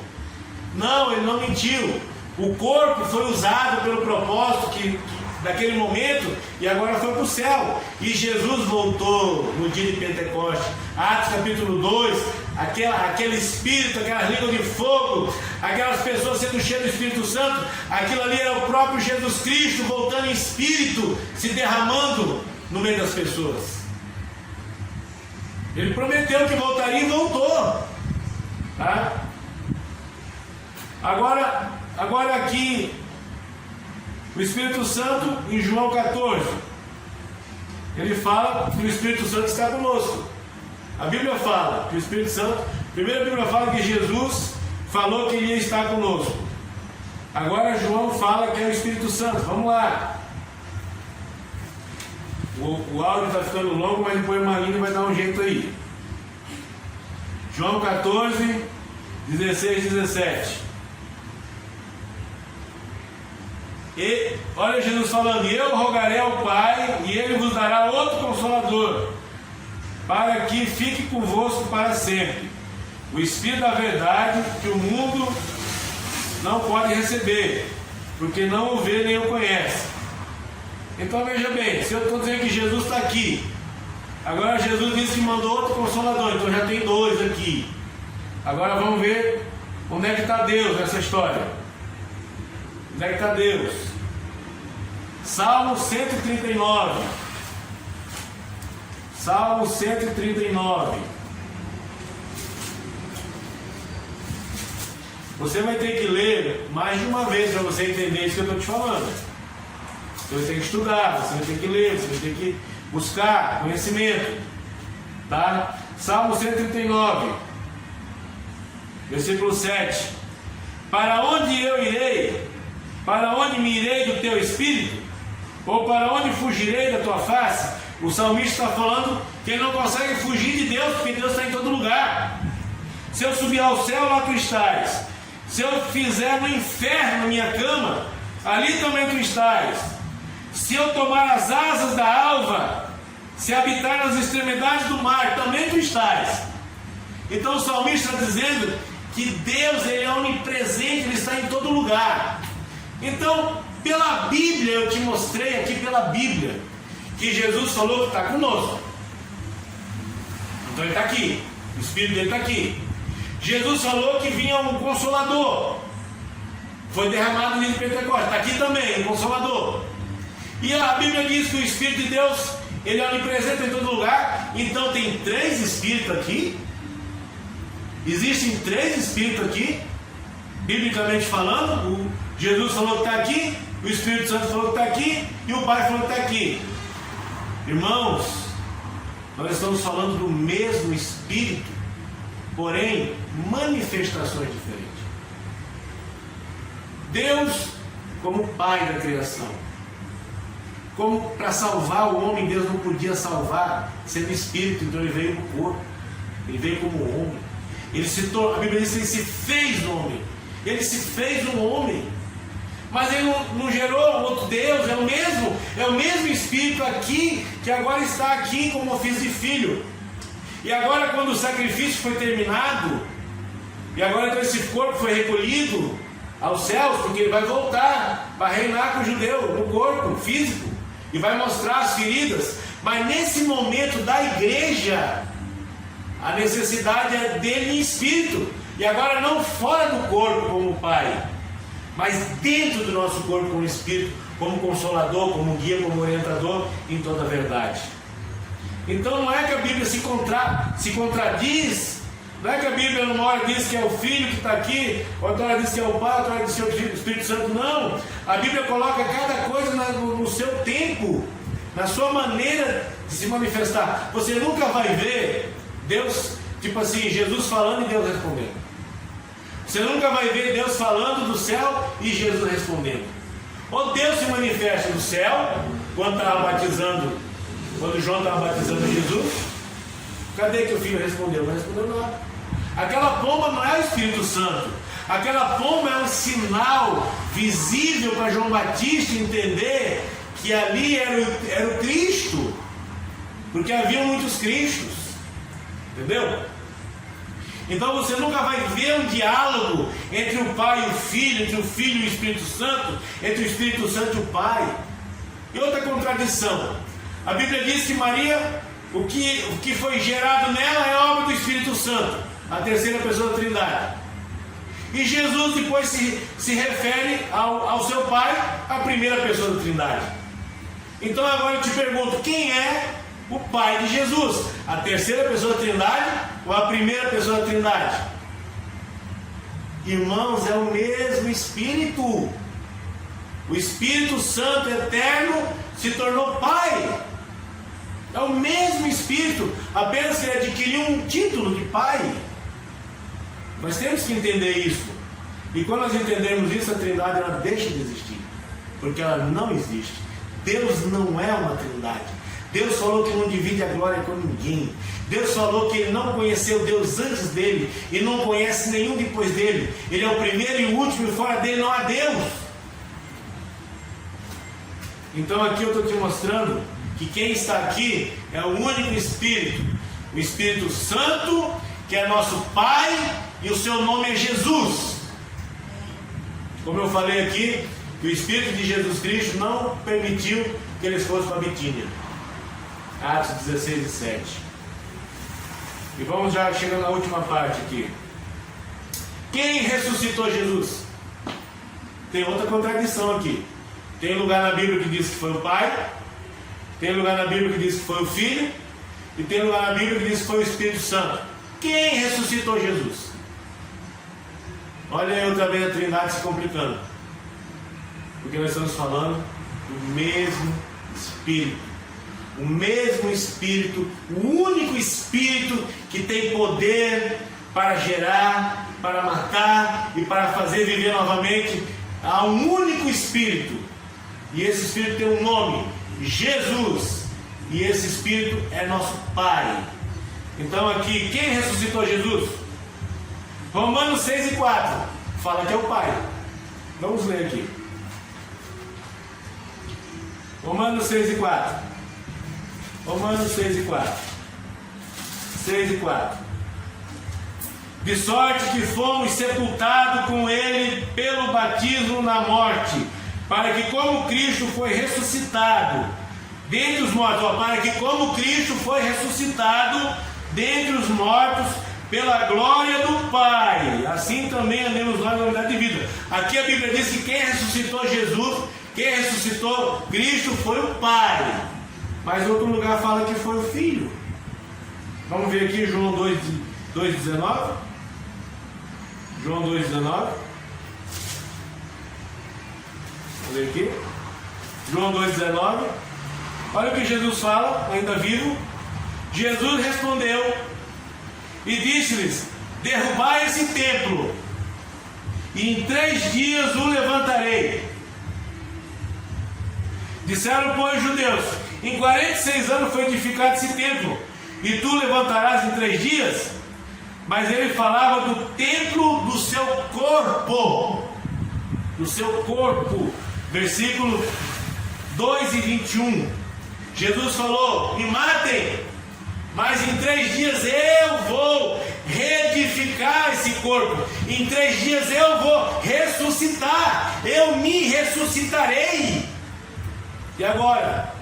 Não, ele não mentiu. O corpo foi usado pelo propósito daquele momento e agora foi para o céu. E Jesus voltou no dia de Pentecostes. Atos capítulo 2, aquele Espírito, aquelas línguas de fogo, aquelas pessoas sendo cheias do Espírito Santo, aquilo ali era o próprio Jesus Cristo voltando em Espírito, se derramando no meio das pessoas. Ele prometeu que voltaria e voltou. Tá? Agora aqui, o Espírito Santo, em João 14, ele fala que o Espírito Santo está conosco. A Bíblia fala que o Espírito Santo, primeiro a Bíblia fala que Jesus falou que ele ia estar conosco. Agora João fala que é o Espírito Santo. Vamos lá. O áudio está ficando longo, mas depois uma linha vai dar um jeito aí. João 14, 16, 17. E olha Jesus falando: eu rogarei ao Pai, e Ele vos dará outro Consolador, para que fique convosco para sempre, o Espírito da verdade, que o mundo não pode receber, porque não o vê nem o conhece. Então veja bem, se eu estou dizendo que Jesus está aqui, agora Jesus disse que mandou outro Consolador, então já tem dois aqui. Agora vamos ver onde é que está Deus nessa história. Onde é que está Deus? Salmo 139. Salmo 139. Você vai ter que ler mais de uma vez para você entender isso que eu estou te falando. Você vai ter que estudar, você vai ter que ler, você vai ter que buscar conhecimento. Tá? Salmo 139, versículo 7. Para onde eu irei? Para onde me irei do teu espírito? Ou para onde fugirei da tua face? O salmista está falando que ele não consegue fugir de Deus, porque Deus está em todo lugar. Se eu subir ao céu, lá tu estás. Se eu fizer no inferno minha cama, ali também tu estás. Se eu tomar as asas da alva, se habitar nas extremidades do mar, também tu estás. Então o salmista está dizendo que Deus, ele é onipresente, ele está em todo lugar. Então, pela Bíblia, eu te mostrei aqui pela Bíblia, que Jesus falou que está conosco. Então ele está aqui, o Espírito dele está aqui. Jesus falou que vinha um Consolador, foi derramado no dia de Pentecostes, está aqui também, um Consolador. E a Bíblia diz que o Espírito de Deus, ele é onipresente em todo lugar. Então tem 3 Espíritos aqui. Existem 3 Espíritos aqui, biblicamente falando. Jesus falou que está aqui, o Espírito Santo falou que está aqui, e o Pai falou que está aqui. Irmãos, nós estamos falando do mesmo Espírito, porém manifestações diferentes. Deus como Pai da criação, como para salvar o homem, Deus não podia salvar sendo Espírito, então ele veio no corpo, ele veio como homem. A Bíblia diz que ele se fez homem, ele se fez um homem, mas ele não gerou outro Deus, é o mesmo Espírito aqui, que agora está aqui como ofício de filho. E agora, quando o sacrifício foi terminado, e agora então esse corpo foi recolhido aos céus, porque ele vai voltar para reinar com o judeu no corpo físico, e vai mostrar as feridas. Mas nesse momento da igreja, a necessidade é dele em espírito, e agora não fora do corpo como Pai, mas dentro do nosso corpo como Espírito, como Consolador, como guia, como orientador em toda a verdade. Então não é que a Bíblia se contradiz, não é que a Bíblia numa hora diz que é o Filho que está aqui, outra hora diz que é o Pai, outra hora diz que é o Espírito Santo. Não, a Bíblia coloca cada coisa no seu tempo, na sua maneira de se manifestar. Você nunca vai ver Deus, tipo assim, Jesus falando e Deus respondendo. Você nunca vai ver Deus falando do céu e Jesus respondendo. Ou Deus se manifesta do céu, quando João estava batizando Jesus. Cadê que o filho respondeu? Não respondeu nada. Aquela pomba não é o Espírito Santo. Aquela pomba é um sinal visível para João Batista entender que ali era o Cristo, porque havia muitos Cristos, entendeu? Então você nunca vai ver um diálogo entre o Pai e o Filho, entre o Filho e o Espírito Santo, entre o Espírito Santo e o Pai. E outra contradição, a Bíblia diz que Maria, o que foi gerado nela é obra do Espírito Santo, a terceira pessoa da Trindade. E Jesus depois se refere ao seu Pai, a primeira pessoa da Trindade. Então agora eu te pergunto, quem é o Pai de Jesus? A terceira pessoa da Trindade ou a primeira pessoa da Trindade? Irmãos, é o mesmo Espírito. O Espírito Santo eterno se tornou Pai. É o mesmo Espírito, apenas que ele adquiriu um título de Pai. Nós temos que entender isso. E quando nós entendermos isso, a Trindade ela deixa de existir, porque ela não existe. Deus não é uma Trindade. Deus falou que não divide a glória com ninguém. Deus falou que ele não conheceu Deus antes dele e não conhece nenhum depois dele. Ele é o primeiro e o último, e fora dele não há Deus. Então aqui eu estou te mostrando que quem está aqui é o único Espírito, o Espírito Santo, que é nosso Pai, e o seu nome é Jesus. Como eu falei aqui, que o Espírito de Jesus Cristo não permitiu que eles fossem para Bitínia. Atos 16 e 7. E vamos já chegando na última parte aqui. Quem ressuscitou Jesus? Tem outra contradição aqui. Tem lugar na Bíblia que diz que foi o Pai, tem lugar na Bíblia que diz que foi o Filho, e tem lugar na Bíblia que diz que foi o Espírito Santo. Quem ressuscitou Jesus? Olha aí outra vez a Trindade se complicando, porque nós estamos falando do mesmo Espírito. O mesmo Espírito, o único Espírito que tem poder para gerar, para matar e para fazer viver novamente. Há um único Espírito, e esse Espírito tem um nome: Jesus. e esse Espírito é nosso Pai. Então aqui, quem ressuscitou Jesus? Romanos 6:4 fala que é o Pai. Vamos ler aqui. Romanos 6:4. Romanos 6:4. 6:4. De sorte que fomos sepultados com ele pelo batismo na morte, para que como Cristo foi ressuscitado dentre os mortos, para que como Cristo foi ressuscitado dentre os mortos pela glória do Pai, assim também andemos nós na novidade de vida. Aqui a Bíblia diz que quem ressuscitou Jesus, quem ressuscitou Cristo foi o Pai, mas em outro lugar fala que foi o Filho. Vamos ver aqui João 2,19. João 2,19. Vamos ver aqui. João 2,19. Olha o que Jesus fala, ainda vivo. Jesus respondeu e disse-lhes: derrubai esse templo, e em 3 dias o levantarei. Disseram, pois, os judeus: em 46 anos foi edificado esse templo, e tu levantarás em 3 dias? Mas ele falava do templo do seu corpo. Do seu corpo. Versículo 2:21. Jesus falou: me matem, mas em 3 dias eu vou reedificar esse corpo. Em 3 dias eu vou ressuscitar. Eu me ressuscitarei. E agora?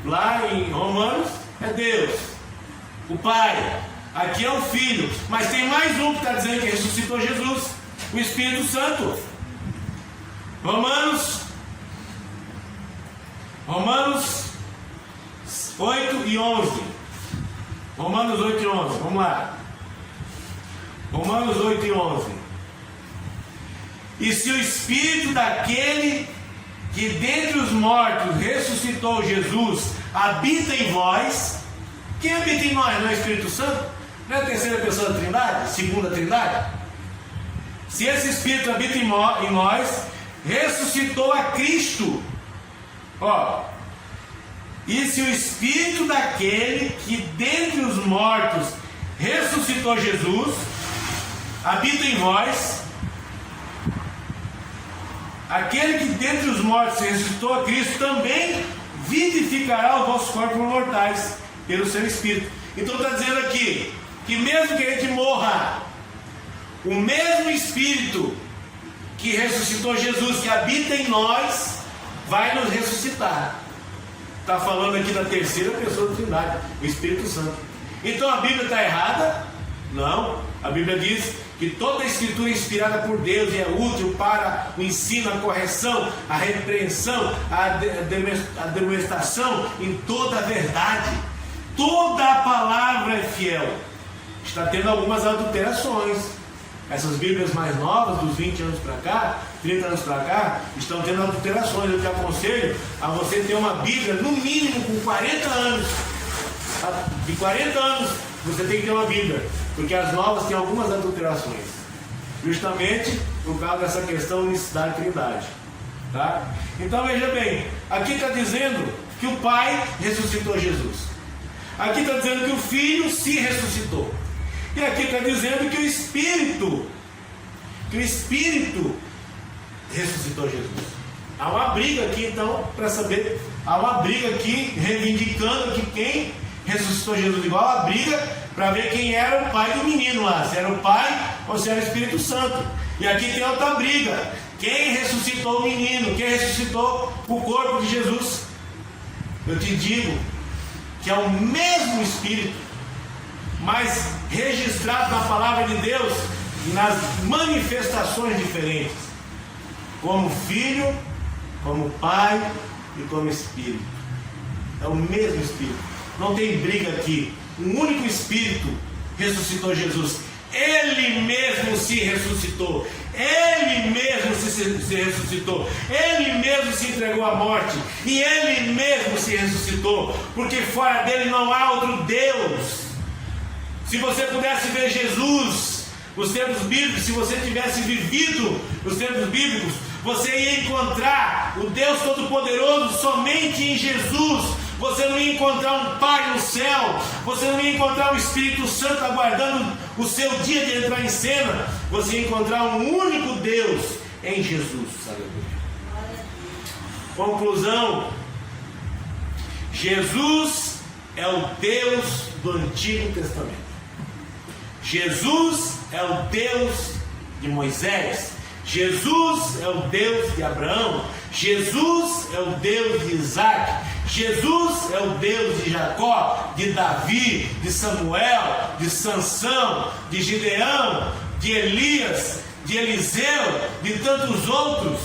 Lá em Romanos é Deus, o Pai. Aqui é o Filho. Mas tem mais um que está dizendo que ressuscitou Jesus, o Espírito Santo. Romanos 8:11. Romanos 8:11. Vamos lá. Romanos 8:11. E se o Espírito daquele que dentre os mortos ressuscitou Jesus habita em vós, quem habita em nós não é o Espírito Santo? Não é a terceira pessoa da Trindade? Segunda Trindade? Se esse Espírito habita em nós, ressuscitou a Cristo. E se o Espírito daquele que dentre os mortos ressuscitou Jesus habita em vós, aquele que dentre os mortos ressuscitou a Cristo também vivificará os vossos corpos mortais pelo seu Espírito. Então está dizendo aqui que mesmo que a gente morra, o mesmo Espírito que ressuscitou Jesus, que habita em nós, vai nos ressuscitar. Está falando aqui da terceira pessoa da Trindade, o Espírito Santo. Então a Bíblia está errada? Não. A Bíblia diz que toda a Escritura é inspirada por Deus e é útil para o ensino, a correção, a repreensão, a demonstração em toda a verdade. Toda a palavra é fiel. Está tendo algumas adulterações. Essas Bíblias mais novas, dos 20 anos para cá, 30 anos para cá, estão tendo adulterações. Eu te aconselho a você ter uma Bíblia, no mínimo, com 40 anos. De 40 anos, você tem que ter uma Bíblia, porque as novas têm algumas adulterações. Justamente por causa dessa questão unicidade e trindade. Tá? Então veja bem, aqui está dizendo que o Pai ressuscitou Jesus. Aqui está dizendo que o Filho se ressuscitou. E aqui está dizendo que o Espírito ressuscitou Jesus. Há uma briga aqui então, para saber, há uma briga aqui, reivindicando que quem ressuscitou Jesus, igual a briga para ver quem era o pai do menino lá, se era o Pai ou se era o Espírito Santo. E aqui tem outra briga, quem ressuscitou o menino, quem ressuscitou o corpo de Jesus. Eu te digo que é o mesmo Espírito, mas registrado na palavra de Deus nas manifestações diferentes, como Filho, como Pai e como Espírito. É o mesmo Espírito, não tem briga aqui. Um único Espírito ressuscitou Jesus. Ele mesmo se ressuscitou. Ele mesmo se ressuscitou. Ele mesmo se entregou à morte. E Ele mesmo se ressuscitou. Porque fora dele não há outro Deus. Se você pudesse ver Jesus nos tempos bíblicos, se você tivesse vivido nos tempos bíblicos, você ia encontrar o Deus Todo-Poderoso somente em Jesus. você não ia encontrar um Pai no céu, você não ia encontrar o Espírito Santo aguardando o seu dia de entrar em cena, você ia encontrar um único Deus em Jesus. Aleluia. Conclusão: Jesus é o Deus do Antigo Testamento. Jesus é o Deus de Moisés. Jesus é o Deus de Abraão. Jesus é o Deus de Isaac. Jesus é o Deus de Jacó, de Davi, de Samuel, de Sansão, de Gideão, de Elias, de Eliseu, de tantos outros.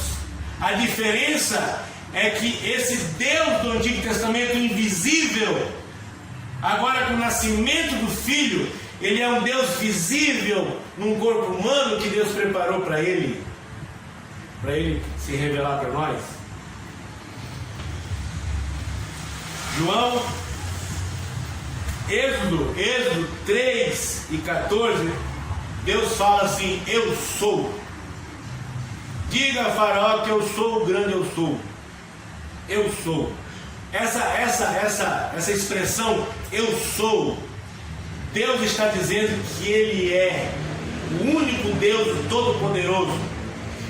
A diferença é que esse Deus do Antigo Testamento invisível, agora com o nascimento do Filho, ele é um Deus visível num corpo humano que Deus preparou para ele se revelar para nós. João, Êxodo 3 e 14, Deus fala assim: eu sou. Diga a Faraó que eu sou o grande eu sou. Eu sou. Essa expressão eu sou, Deus está dizendo que Ele é o único Deus Todo-Poderoso.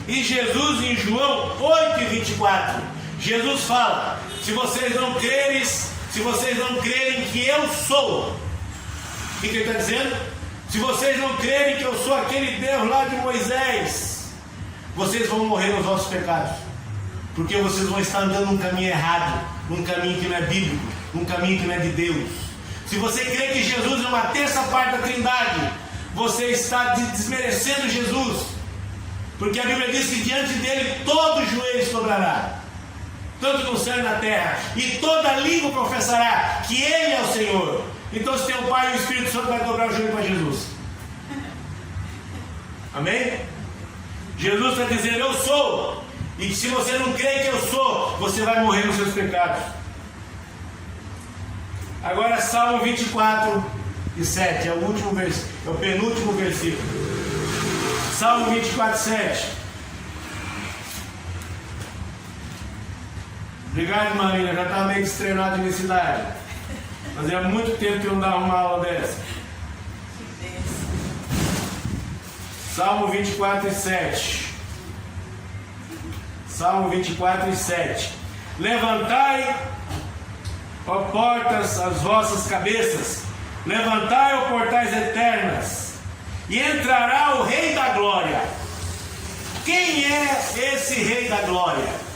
E Jesus, em João 8:24, Jesus fala: se vocês não crerem que eu sou, o que Ele está dizendo? Se vocês não crerem que eu sou aquele Deus lá de Moisés, vocês vão morrer nos vossos pecados, porque vocês vão estar andando num caminho errado, num caminho que não é bíblico, num caminho que não é de Deus. Se você crê que Jesus é uma terça parte da Trindade, você está desmerecendo Jesus, porque a Bíblia diz que diante dele todo joelho se dobrará, tanto no céu e na terra, e toda língua confessará que Ele é o Senhor. Então, se tem o Pai e o Espírito Santo, vai dobrar o joelho para Jesus. Amém? Jesus está dizendo: eu sou. E se você não crê que eu sou, você vai morrer nos seus pecados. Agora Salmo 24:7, é o último versículo, é o penúltimo versículo. Salmo 24:7. Obrigado, Marina, já estava meio destreinado de necessidade. Fazia muito tempo que eu não dava uma aula dessa. Salmo 24:7. Salmo 24:7. Levantai, ó portas, as vossas cabeças, levantai, ó portais eternas, e entrará o Rei da Glória. Quem é esse Rei da Glória?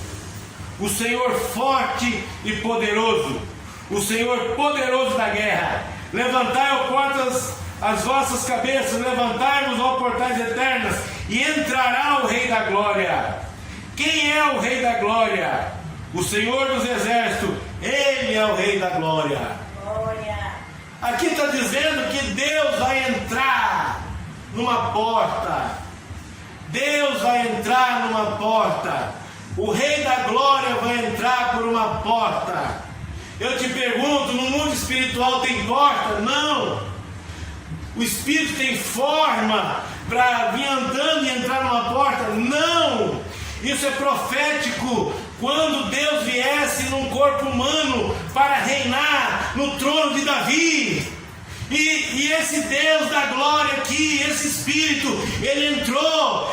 O Senhor forte e poderoso, o Senhor poderoso da guerra. Levantai, ó portas, as vossas cabeças, levantai-vos, ó portais eternas, e entrará o Rei da Glória. Quem é o Rei da Glória? O Senhor dos Exércitos. Ele é o Rei da Glória. Glória. Aqui está dizendo que Deus vai entrar numa porta. Deus vai entrar numa porta. O Rei da Glória vai entrar por uma porta. Eu te pergunto, no mundo espiritual tem porta? Não. O Espírito tem forma para vir andando e entrar numa porta? Não. Isso é profético. Quando Deus viesse num corpo humano para reinar no trono de Davi. E esse Deus da glória aqui, esse Espírito, ele entrou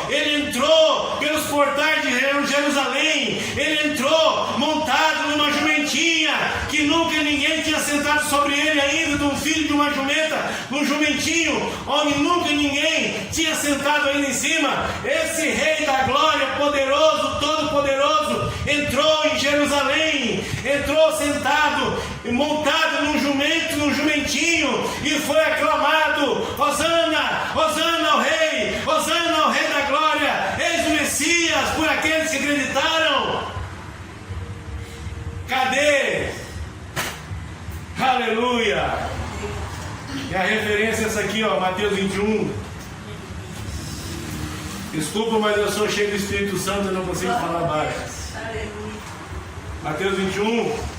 pelos portais de Jerusalém. Ele entrou montado numa jumentinha, que nunca ninguém tinha sentado sobre ele ainda, de um filho de uma jumenta, num jumentinho, onde nunca ninguém tinha sentado ainda em cima. Esse Rei da glória, poderoso, todo-poderoso, entrou em Jerusalém, entrou sentado, montado num jumentinho, e foi aclamado: Hosana, Hosana ao Rei, Hosana ao Rei da Glória, eis o Messias, por aqueles que acreditaram. Cadê? Aleluia! E a referência é essa aqui, ó, Mateus 21. Desculpa, mas eu sou cheio do Espírito Santo, eu não consigo falar baixo. Mateus 21.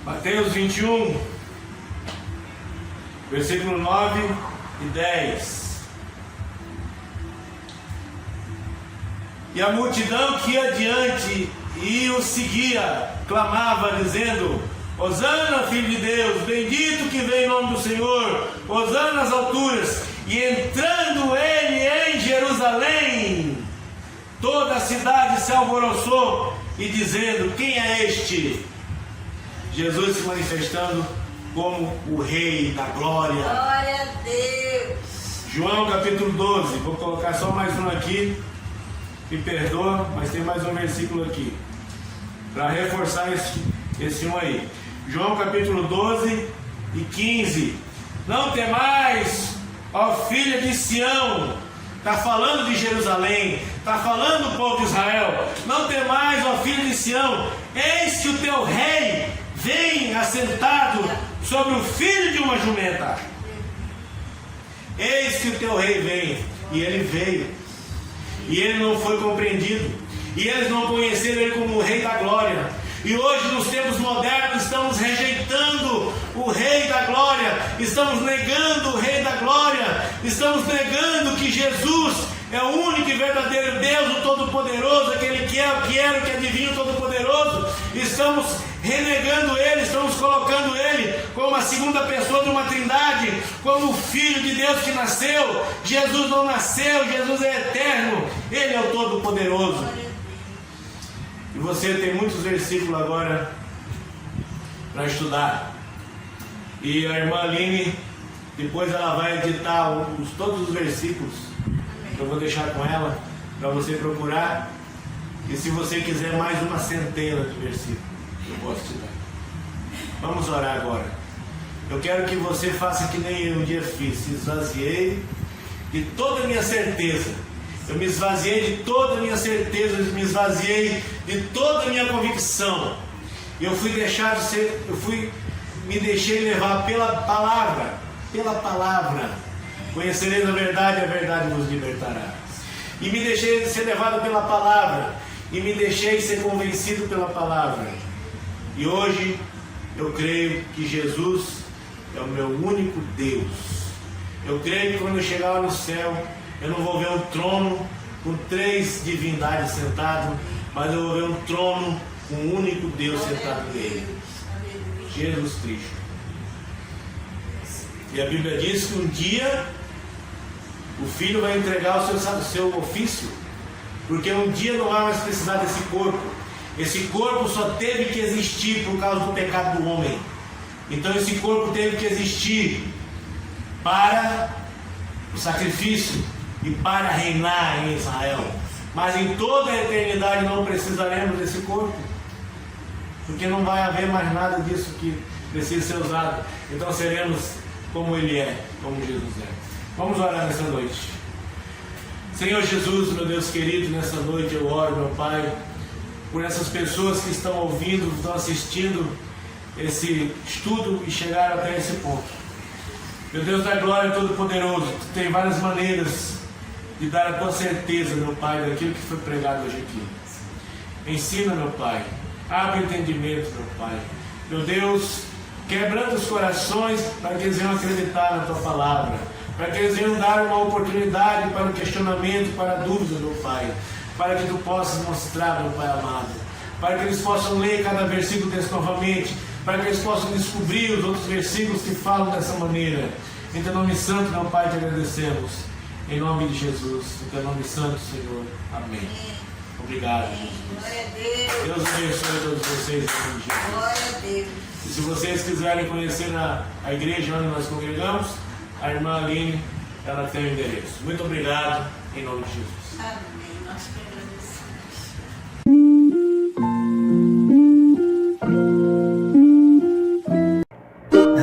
Mateus 21, versículo 9 e 10. E a multidão que ia adiante e o seguia, clamava, dizendo: Hosana, Filho de Deus, bendito que vem em nome do Senhor, Hosana nas alturas. E entrando ele em Jerusalém, toda a cidade se alvoroçou e dizendo: quem é este? Jesus se manifestando como o Rei da Glória. Glória a Deus. João capítulo 12, vou colocar só mais um aqui, me perdoa, mas tem mais um versículo aqui, para reforçar esse um aí. João capítulo 12 e 15. Não temais, ó filha de Sião. Está falando de Jerusalém, está falando do povo de Israel. Não temais, ó filha de Sião, eis que o teu rei vem assentado sobre o filho de uma jumenta. Eis que o teu rei vem. E ele veio. E ele não foi compreendido. E eles não conheceram ele como o Rei da Glória. E hoje, nos tempos modernos, estamos rejeitando o Rei da Glória. Estamos negando o Rei da Glória. Estamos negando que Jesus é o único e verdadeiro Deus, o Todo-Poderoso, aquele que é, o que era, o que é divino, Todo-Poderoso. Estamos renegando Ele, estamos colocando Ele como a segunda pessoa de uma trindade, como o Filho de Deus que nasceu. Jesus não nasceu, Jesus é eterno, Ele é o Todo-Poderoso. E você tem muitos versículos agora para estudar. E a irmã Aline, depois ela vai editar todos os versículos. Eu vou deixar com ela para você procurar. E se você quiser mais uma centena de versículos, eu posso te dar. Vamos orar agora. Eu quero que você faça que nem eu um dia fiz. Se esvaziei de toda a minha certeza. Eu me esvaziei de toda a minha certeza. Eu me esvaziei de toda a minha convicção. E eu fui deixado ser. Me deixei levar pela palavra. Pela palavra. Conhecereis a verdade vos libertará. E me deixei ser levado pela palavra. E me deixei ser convencido pela palavra. E hoje eu creio que Jesus é o meu único Deus. Eu creio que quando eu chegar lá no céu, eu não vou ver um trono com 3 divindades sentadas, mas eu vou ver um trono com um único Deus sentado nele. Jesus Cristo. E a Bíblia diz que um dia o Filho vai entregar o seu ofício, porque um dia não vai mais precisar desse corpo. Esse corpo só teve que existir por causa do pecado do homem. Então esse corpo teve que existir para o sacrifício e para reinar em Israel. Mas em toda a eternidade não precisaremos desse corpo, porque não vai haver mais nada disso que precisa ser usado. Então seremos como Ele é, como Jesus é. Vamos orar nessa noite. Senhor Jesus, meu Deus querido, nessa noite eu oro, meu Pai, por essas pessoas que estão ouvindo, estão assistindo esse estudo e chegaram até esse ponto. Meu Deus da glória Todo-Poderoso, Tu tem várias maneiras de dar a Tua certeza, meu Pai, daquilo que foi pregado hoje aqui. Ensina, meu Pai, abre o entendimento, meu Pai. Meu Deus, quebrando os corações para que eles venham acreditar na Tua palavra, para que eles venham dar uma oportunidade para o questionamento, para a dúvida, meu Pai, para que Tu possas mostrar, meu Pai amado, para que eles possam ler cada versículo desse novamente, para que eles possam descobrir os outros versículos que falam dessa maneira. Em Teu nome santo, meu Pai, te agradecemos. Em nome de Jesus, em Teu nome santo, Senhor. Amém. Obrigado, Jesus. Deus abençoe todos vocês em nome de Jesus. Glória a Deus. E se vocês quiserem conhecer a igreja onde nós congregamos, a irmã Aline, ela tem o endereço. Muito obrigado, em nome de Jesus. Amém. Nós que agradecemos.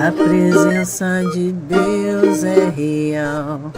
A presença de Deus é real.